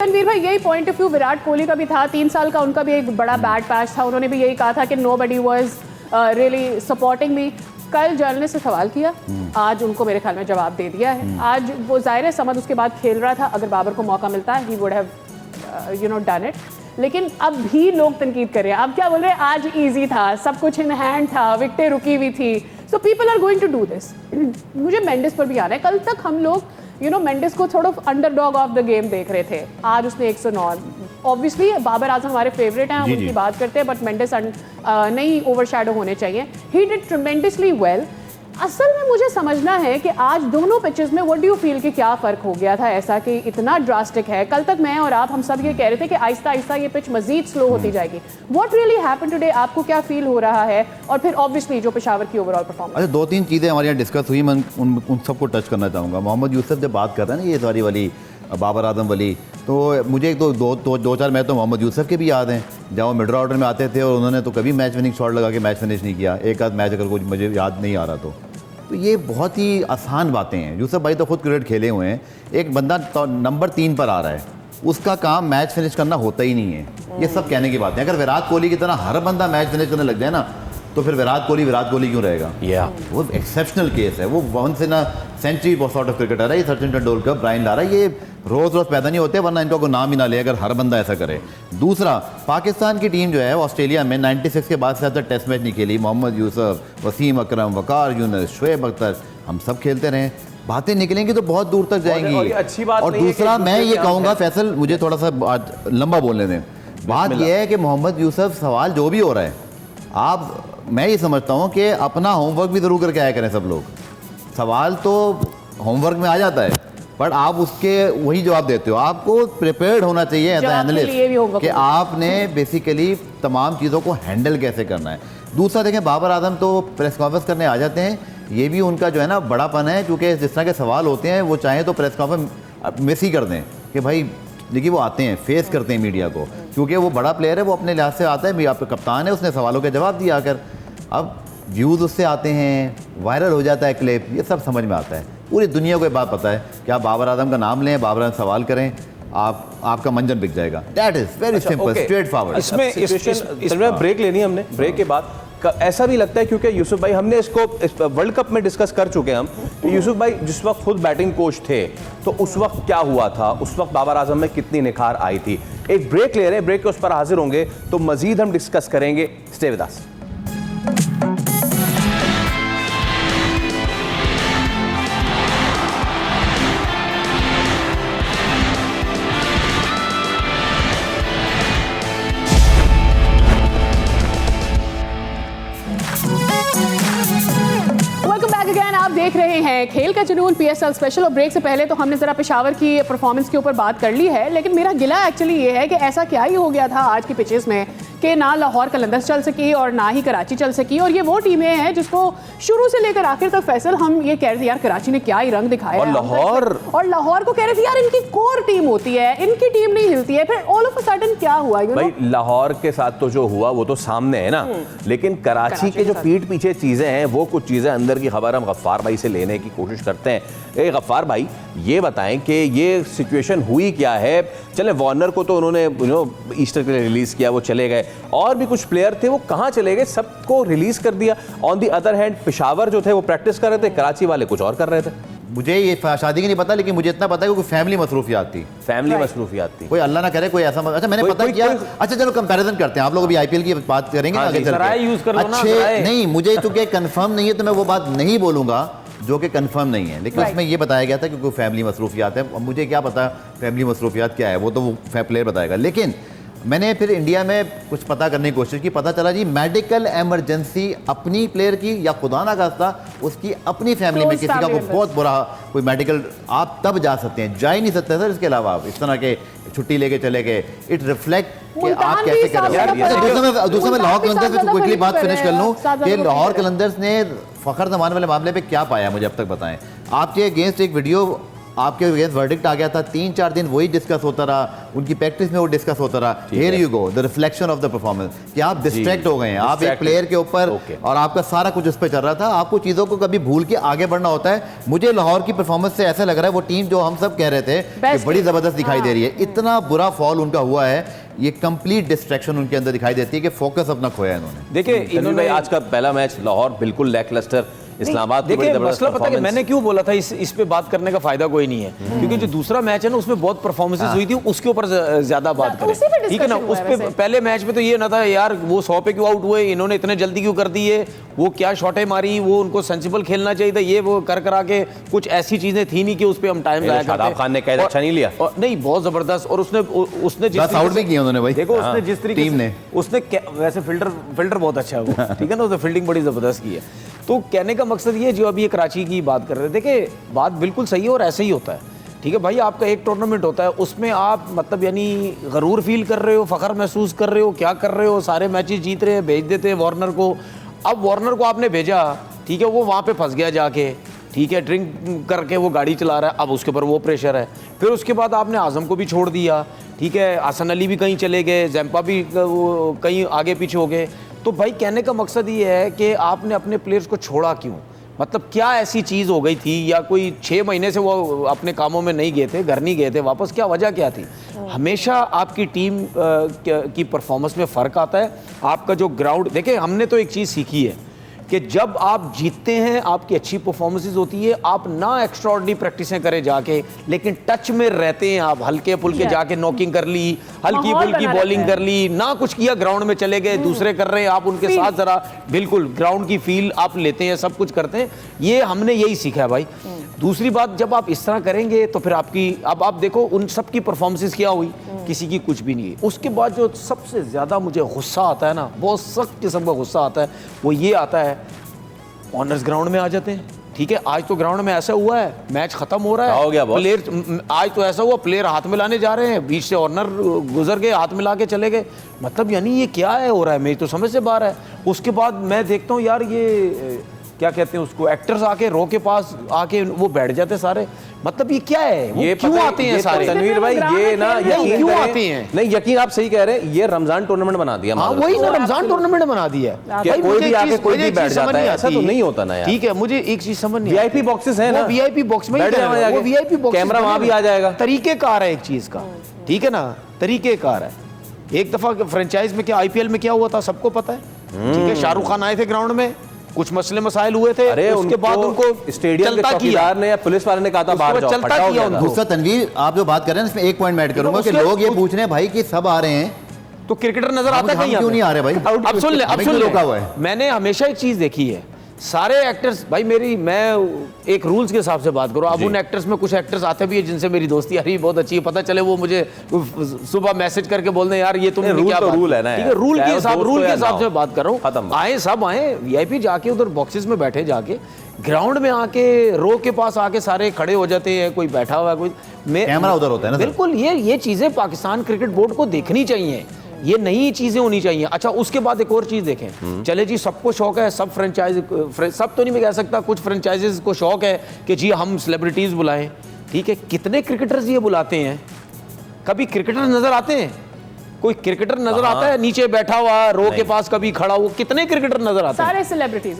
रणवीर भाई, यही point of view Virat Kohli का भी था। 3 साल का उनका भी एक बड़ा बैड पैच था। उन्होंने भी यही कहा था कि nobody was really supporting me. कल जर्नलिस्ट से सवाल किया, आज उनको मेरे ख्याल में जवाब दे दिया है। आज वो जाहिर है समझ उसके बाद खेल रहा था, अगर बाबर को मौका मिलता है he would have done it. लेकिन अब भी लोग तनकीद कर रहे हैं। अब क्या बोल रहे हैं, आज इजी था, सब कुछ इन हैंड था, विकेटें रुकी हुई थी, so people are going to do this. मुझे मेंडिस पर भी आना है। कल तक हम लोग मेंडिस को थोड़ा अंडरडॉग ऑफ द गेम देख रहे थे। आज उसने 109। ऑब्वियसली बाबर आजम हमारे फेवरेट हैं, हम उनकी बात करते हैं, बट मेंडिस नहीं ओवरशैडो होने चाहिए। He did tremendously well. असल में मुझे समझना है कि आज दोनों पिचेस में व्हाट डू यू फील कि क्या फ़र्क हो गया था ऐसा कि इतना ड्रास्टिक है। कल तक मैं और आप हम सब ये कह रहे थे कि आहिस्ता आहिस्ता ये पिच मजीद स्लो होती जाएगी। व्हाट रियली हैपेंड टुडे, आपको क्या फील हो रहा है? और फिर ऑब्वियसली जो पेशावर की ओवरऑल परफॉर्मेंस। अच्छा, 2-3 चीज़ें हमारे यहाँ डिस्कस हुई, मैं उन सबको टच करना चाहूँगा। मोहम्मद यूसुफ जब बात कर रहे हैं ना, ये सारी वाली बाबर आजम वाली, तो मुझे एक दो चार मैच तो मोहम्मद यूसुफ के भी याद हैं जब वो मिडल ऑर्डर में आते थे और उन्होंने तो कभी मैच विनिंग शॉट लगा के मैच फिनिश नहीं किया। एक आध मैच अगर कुछ मुझे याद नहीं आ रहा तो ये बहुत ही आसान बातें हैं। यूसुफ भाई तो खुद क्रिकेट खेले हुए हैं। एक बंदा नंबर 3 पर आ रहा है, उसका काम मैच फिनिश करना होता ही नहीं है। ये सब कहने की बात है। अगर विराट कोहली की तरह हर बंदा मैच फिनिश करने लग जाए ना, तो फिर विराट कोहली क्यों रहेगा? वो एक्सेप्शनल केस है। वो once in a century sort of cricketer है। ये सचिन तेंदुलकर, ब्रायन लारा, ये रोज़ पैदा नहीं होते, वरना इनका कोई नाम ही ना ले अगर हर बंदा ऐसा करे। दूसरा, पाकिस्तान की टीम जो है ऑस्ट्रेलिया में 96 के बाद से ज़्यादा टेस्ट मैच नहीं खेली। मोहम्मद यूसुफ, वसीम अकरम, वकार यूनुस, शुएब अख्तर, हम सब खेलते रहे। बातें निकलेंगी तो बहुत दूर तक जाएंगी। अच्छी बात। और दूसरा मैं ये कहूँगा, फैसल मुझे थोड़ा सा लंबा बोलने दें। बात यह है कि मोहम्मद यूसुफ, सवाल जो भी हो रहा है, मैं ये समझता हूँ कि अपना होमवर्क भी ज़रूर करके आया करें सब लोग। सवाल तो होमवर्क में आ जाता है, बट आप उसके वही जवाब देते हो। आपको प्रिपेयर्ड होना चाहिए एज एनालिस्ट कि आपने बेसिकली तमाम चीज़ों को हैंडल कैसे करना है। दूसरा देखें, बाबर आजम तो प्रेस कॉन्फ्रेंस करने आ जाते हैं, ये भी उनका जो है ना बड़ापन है, क्योंकि जिस तरह के सवाल होते हैं वो चाहें तो प्रेस कॉन्फ्रेंस मिस ही कर दें कि भाई देखिए वो आते हैं, फेस करते हैं मीडिया को, क्योंकि वो बड़ा प्लेयर है, वो अपने लिहाज से आता है। आपका कप्तान है, उसने सवालों के जवाब दिया आकर। अब व्यूज़ उससे आते हैं, वायरल हो जाता है क्लिप, ये सब समझ में आता है। पूरी दुनिया को ये बात पता है कि आप बाबर आजम का नाम लें, बाबर आजम सवाल करें, आपका मंजन बिक जाएगा। That is very simple, straight forward. इसमें ब्रेक लेनी है हमने। ब्रेक के बाद ऐसा भी लगता है, क्योंकि यूसुफ भाई, हमने इसको वर्ल्ड कप में डिस्कस कर चुके हैं हम, यूसुफ भाई जिस वक्त खुद बैटिंग कोच थे तो उस वक्त क्या हुआ था, उस वक्त बाबर आजम में कितनी निखार आई थी। एक ब्रेक ले रहे हैं, ब्रेक के उस पर हाजिर होंगे तो मजीद हम डिस्कस करेंगे। Stay with us. आप देख रहे हैं खेल का जुनून PSL स्पेशल। और ब्रेक से पहले तो हमने ज़रा पेशावर की परफॉर्मेंस के ऊपर बात कर ली है, लेकिन मेरा गिला एक्चुअली ये है कि ऐसा क्या ही हो गया था आज की पिचेस में कि ना लाहौर कलंदर्स चल सकी और ना ही कराची चल सकी। और ये वो टीमें हैं जिसको शुरू से लेकर आखिर तक, फैसल, हम ये कह रहे थे यार कराची ने क्या ही रंग दिखाया, और लाहौर को कह रहे थे यार इनकी कोर टीम होती है, इनकी टीम नहीं हिलती है। फिर ऑल ऑफ अ सडन क्या हुआ? भाई लाहौर के साथ तो जो हुआ वो तो सामने है ना, लेकिन कराची के जो पीठ पीछे चीजें हैं, वो कुछ चीजें अंदर की खबर हम गफ्फार भाई से लेने की कोशिश करते हैं। गफ्फार भाई, ये बताएं कि ये सिचुएशन हुई क्या है? चले, वार्नर को तो उन्होंने ईस्टर के लिए रिलीज किया, वो चले गए, और भी कुछ प्लेयर थे वो कहाँ चले गए? सबको रिलीज कर दिया। On the other hand Peshawar जो थे वो प्रैक्टिस कर रहे थे, कराची वाले कुछ और कर रहे थे। मुझे ये शादी की नहीं पता, लेकिन मुझे इतना पता है कि कोई फैमिली मसरूफियात थी। कोई अल्लाह ना करे कोई ऐसा अच्छा मैंने पता किया। अच्छा चलो कंपैरिजन करते हैं, आप लोग अभी IPL की बात करेंगे आगे चल के। अच्छे नहीं, मुझे चूंकि कंफर्म नहीं है तो मैं वो बात नहीं बोलूंगा जो कि कंफर्म नहीं है, लेकिन उसमें ये बताया गया था कि कोई फैमिली मसरूफियात है। अब मुझे क्या पता फैमिली मसरूफियात क्या है, वो तो वो प्लेयर बताएगा। लेकिन मैंने फिर इंडिया में कुछ पता करने की कोशिश की, पता चला जी मेडिकल इमरजेंसी अपनी प्लेयर की, या खुदा ना खास्ता उसकी अपनी फैमिली में किसी का कोई बहुत बुरा कोई मेडिकल, आप तब जा सकते हैं, जा ही नहीं सकते सर। इसके अलावा आप इस तरह के छुट्टी लेके चले गए, इट रिफ्लेक्ट कि आप कैसे कर रहे हैं। दूसरा मैं लाहौर कलंदर्स से क्विकली बात फिनिश कर लूँ कि लाहौर कलंदर्स ने फ़खर जमान वाले मामले पे क्या पाया, मुझे अब तक बताएं। आपके अगेंस्ट एक वीडियो आपके अगेंस्ट वर्डिक्ट आ गया था, 3-4 दिन वही डिस्कस होता रहा, उनकी प्रैक्टिस में वो डिस्कस होता रहा। Here you go the reflection of the performance कि आप डिस्ट्रैक्ट हो गए हैं, आप एक प्लेयर के ऊपर और आपका सारा कुछ उस पर चल रहा था। आपको चीज़ों को कभी भूल के आगे बढ़ना होता है। मुझे लाहौर की परफॉर्मेंस से ऐसा लग रहा है वो टीम जो हम सब कह रहे थे कि बड़ी ज़बरदस्त दिखाई दे रही है, इतना बुरा फॉल उनका हुआ है, ये कंप्लीट डिस्ट्रैक्शन उनके अंदर दिखाई देती है कि फोकस अपना खोया इन्होंने। देखिए इन्होंने आज का पहला मैच लाहौर बिल्कुल लैकलस्टर, इस्लामाबाद की बड़ी देखिए जबरदस्त मसला पता है कि performance। मैंने क्यों बोला था इस पे बात करने का फायदा कोई नहीं है, क्योंकि जो दूसरा मैच है ना उसमें बहुत परफॉर्मेंसेस हुई थी, उसके ऊपर ज्यादा बात उसी पे करें, ठीक है ना। discussion हुआ उस है पे वैसे। पहले मैच में तो ये ना था यार वो 100 पे क्यों आउट हुए, इन्होंने इतने जल्दी क्यों कर दिए, वो क्या शॉटें मारी, वो उनको सेंसिबल खेलना चाहिए था, ये वो कर करा के कुछ ऐसी चीजें थी नहीं कि उस पे हम टाइम जाया करते। शादाब खान ने कैच अच्छा नहीं लिया, नहीं बहुत जबरदस्त, और उसने जिस 10 आउट भी किए उन्होंने भाई। देखो उसने जिस तरीके टीम ने उसने वैसे फिल्टर बहुत अच्छा है वो, ठीक है ना, उसने फील्डिंग बड़ी जबरदस्त की है। तो कहने का मकसद ये, जो अभी ये कराची की बात कर रहे थे, देखिए बात बिल्कुल सही है और ऐसे ही होता है, ठीक है भाई। आपका एक टूर्नामेंट होता है, उसमें आप मतलब यानी गरूर फील कर रहे हो, फख्र महसूस कर रहे हो, क्या कर रहे हो, सारे मैचेस जीत रहे हैं, भेज देते हैं वार्नर को। अब वार्नर को आपने भेजा, ठीक है, वो वहाँ पे फंस गया जाके, ठीक है, ड्रिंक करके वो गाड़ी चला रहा है, अब उसके ऊपर वो प्रेशर है। फिर उसके बाद आपने आजम को भी छोड़ दिया, ठीक है, हसन अली भी कहीं चले गए, जैम्पा भी कहीं आगे पीछे हो गए। तो भाई कहने का मकसद ये है कि आपने अपने प्लेयर्स को छोड़ा क्यों, मतलब क्या ऐसी चीज़ हो गई थी, या कोई 6 महीने से वो अपने कामों में नहीं गए थे, घर नहीं गए थे वापस, क्या वजह क्या थी। हमेशा आपकी टीम की परफॉर्मेंस में फ़र्क आता है। आपका जो ग्राउंड, देखिए हमने तो एक चीज़ सीखी है कि जब आप जीतते हैं, आपकी अच्छी परफॉर्मेंसेस होती है, आप ना एक्स्ट्राऑर्डिनरी प्रैक्टिसें करें जाके, लेकिन टच में रहते हैं आप, हल्के फुल्के जाके नॉकिंग कर ली, हल्की फुल्की बॉलिंग कर ली, ना कुछ किया, ग्राउंड में चले गए, दूसरे कर रहे हैं, आप उनके साथ जरा बिल्कुल ग्राउंड की फील आप लेते हैं, सब कुछ करते हैं। ये हमने यही सीखा है भाई। दूसरी बात, जब आप इस तरह करेंगे तो फिर आपकी, अब आप देखो उन सब की परफॉर्मेंसेस क्या हुई, किसी की कुछ भी नहीं है। उसके बाद जो सबसे ज़्यादा मुझे गुस्सा आता है ना, बहुत सख्त किस्म का गुस्सा आता है, वो ये आता है, ऑनर्स ग्राउंड में आ जाते हैं, ठीक है। आज तो ग्राउंड में ऐसा हुआ है, मैच खत्म हो रहा है, हो गया बॉस? प्लेयर, आज तो ऐसा हुआ प्लेयर हाथ मिलाने जा रहे हैं, बीच से ऑनर गुजर गए, हाथ मिला के चले गए, मतलब यानी ये क्या है हो रहा है, मेरी तो समझ से बाहर है। उसके बाद मैं देखता हूँ यार ये क्या कहते हैं उसको, एक्टर्स आके रो के पास आके वो बैठ जाते सारे, मतलब ये क्या है, वो ये क्यों आते हैं सारे, तनवीर भाई, ये ना यकीन क्यों करें- आते हैं? नहीं यकीन, आप सही कह रहे हैं, ये रमजान टूर्नामेंट बना दिया। हाँ वही ना, रमजान टूर्नामेंट बना दिया है। कि भाई कोई मुझे भी एक आके चीज़- कोई मुझे भी एक बैठ चीज़ जाता समझ है, नहीं ऐसा आती। तो नहीं होता ना यार। ठीक है, मुझे एक चीज समझ नहीं VIP boxes हैं ना, वो VIP बॉक्स में ही बैठ जाओ जाना है, आगे। वो VIP बॉक्स कैमरा वहाँ भी आ जाएगा। तरीकेकार है एक चीज का, ठीक है ना, तरीकेकार है। एक दफा फ्रेंचाइज में क्या, IPL में क्या हुआ था सबको पता है, ठीक है। शाहरुख खान आए थे ग्राउंड में, कुछ मसले मसाइल हुए थे, अरे उसके बाद उनको स्टेडियम के चलता किया, चौकीदार ने या पुलिस वाले ने कहा था बाहर जाओ, चलता फटा हो किया गया था। उनको। दूसरा तनवीर, आप जो बात कर रहे हैं इसमें एक पॉइंट मैं ऐड करूंगा कि उसका- लोग ये पूछ रहे हैं भाई कि सब आ रहे हैं, तो क्रिकेटर नजर हम आता है कहीं क्यों नहीं आ रहे भाई? अब सुन ले, अब हमें सुन क्यों ले, रोका हुआ है? मैंने हमेशा एक चीज देखी है, सारे एक्टर्स भाई, मैं एक रूल्स के हिसाब से बात करूं। अब उन एक्टर्स में कुछ एक्टर्स आते भी है जिनसे मेरी दोस्ती यारी बहुत अच्छी है, पता चले वो मुझे सुबह मैसेज करके बोल दें यार ये तुमने रूल क्या तो बात रूल की? है ना ठीक यार, है, रूल चाहे के वो हिसाब दोस्त हो या ना से हो। बात कर रहा हूँ। खत्म। आए सब आए, VIP जाके उधर बॉक्सेस में बैठे, जाके ग्राउंड में आके रो के पास आके सारे खड़े हो जाते हैं, कोई बैठा हुआ है, कोई कैमरा उधर होता है ना सर। बिल्कुल, ये चीजें पाकिस्तान क्रिकेट बोर्ड को देखनी चाहिए, ये नई चीजें होनी चाहिए। अच्छा, उसके बाद एक और चीज देखें, चले जी सबको शौक है, सब फ्रेंचाइज, सब तो नहीं मैं कह सकता, कुछ फ्रेंचाइजेस को शौक है कि जी हम सेलिब्रिटीज बुलाएं, ठीक है। कितने क्रिकेटर्स ये बुलाते हैं, कभी क्रिकेटर नजर आते हैं, कोई क्रिकेटर नजर आता है नीचे बैठा हुआ रो के पास, कभी खड़ा हुआ, कितने क्रिकेटर नजर आते हैं सारे सेलिब्रिटीज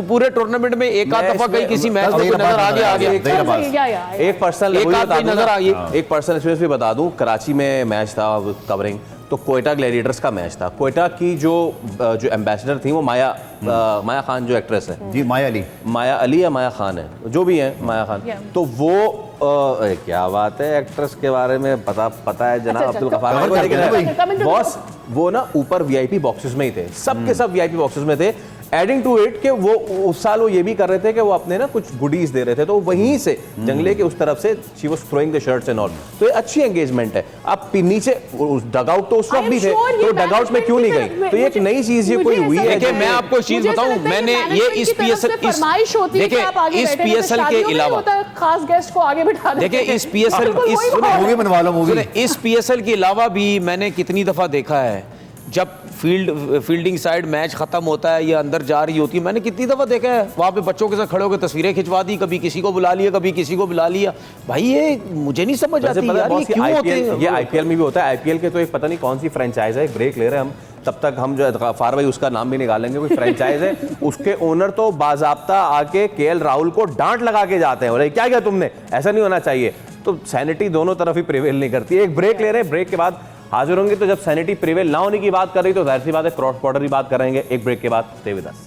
पूरे टूर्नामेंट में एक आध दफा कहीं किसी मैच में नजर आ गया एक पर्सनल एक आदमी नजर आ गया। एक पर्सनल एक्सपीरियंस भी बता दूं, कराची में मैच था कवरिंग, तो कोयटा ग्लैडिएटर्स का मैच था। कोयटा की जो एम्बेसडर थी वो माया खान जो एक्ट्रेस है, जी माया अली या माया खान है, जो भी है माया खान, तो वो क्या बात है, एक्ट्रेस के बारे में पता है जनाब अच्छा, अब्दुल तो गफ्फार कवर को, करके ना भाई। लेकिन बॉस वो ना ऊपर VIP बॉक्सेस में ही थे, सबके सब VIP बॉक्सेस में थे। एडिंग टू इट कि वो उस साल वो ये भी कर रहे थे कि वो अपने ना कुछ गुडीज दे रहे थे, तो वहीं से जंगले के उस तरफ से she was throwing the shirts and all. तो ये अच्छी एंगेजमेंट है। अब नीचे डगआउट तो उस वक्त भी थे, तो डगआउट में क्यों नहीं गई? तो ये एक नई चीज ये कोई हुई है। देखिए मैं आपको चीज बताऊं, मैंने ये इस PSL के अलावा खास गेस्ट को आगे बिठा देते देखिए हैं। इस PSL बिल्कुल वही बात है। मूवी बनवा लो मूवी। इस PSL के अलावा भी मैंने कितनी दफा देखा है जब फील्डिंग साइड मैच खत्म होता है या अंदर जा रही होती है, मैंने कितनी दफ़ा देखा है वहाँ पे बच्चों के साथ खड़े होकर तस्वीरें खिंचवा दी, कभी किसी को बुला लिया, कभी किसी को बुला लिया। भाई ये मुझे नहीं समझ आती यार, ये क्यों होते हैं? ये आईपीएल में भी होता है। आईपीएल के तो एक पता नहीं कौन सी फ्रेंचाइज है, एक ब्रेक ले रहे हैं हम, तब तक हम जो है गफ्फार भाई उसका नाम भी निकालेंगे, कोई फ्रेंचाइज है, उसके ओनर तो बाज़ाब्ता आके केएल राहुल को डांट लगा के जाते हैं, बोले क्या किया तुमने, ऐसा नहीं होना चाहिए। तो सैनिटी दोनों तरफ ही प्रिवेल नहीं करती है। एक ब्रेक ले रहे हैं, ब्रेक के बाद हाजिर होंगे। तो जब सैनिटी प्रिवेल ना होने की बात कर रही तो जाहिर सी बात है क्रॉस बॉर्डर की बात करेंगे एक ब्रेक के बाद। Stay with us.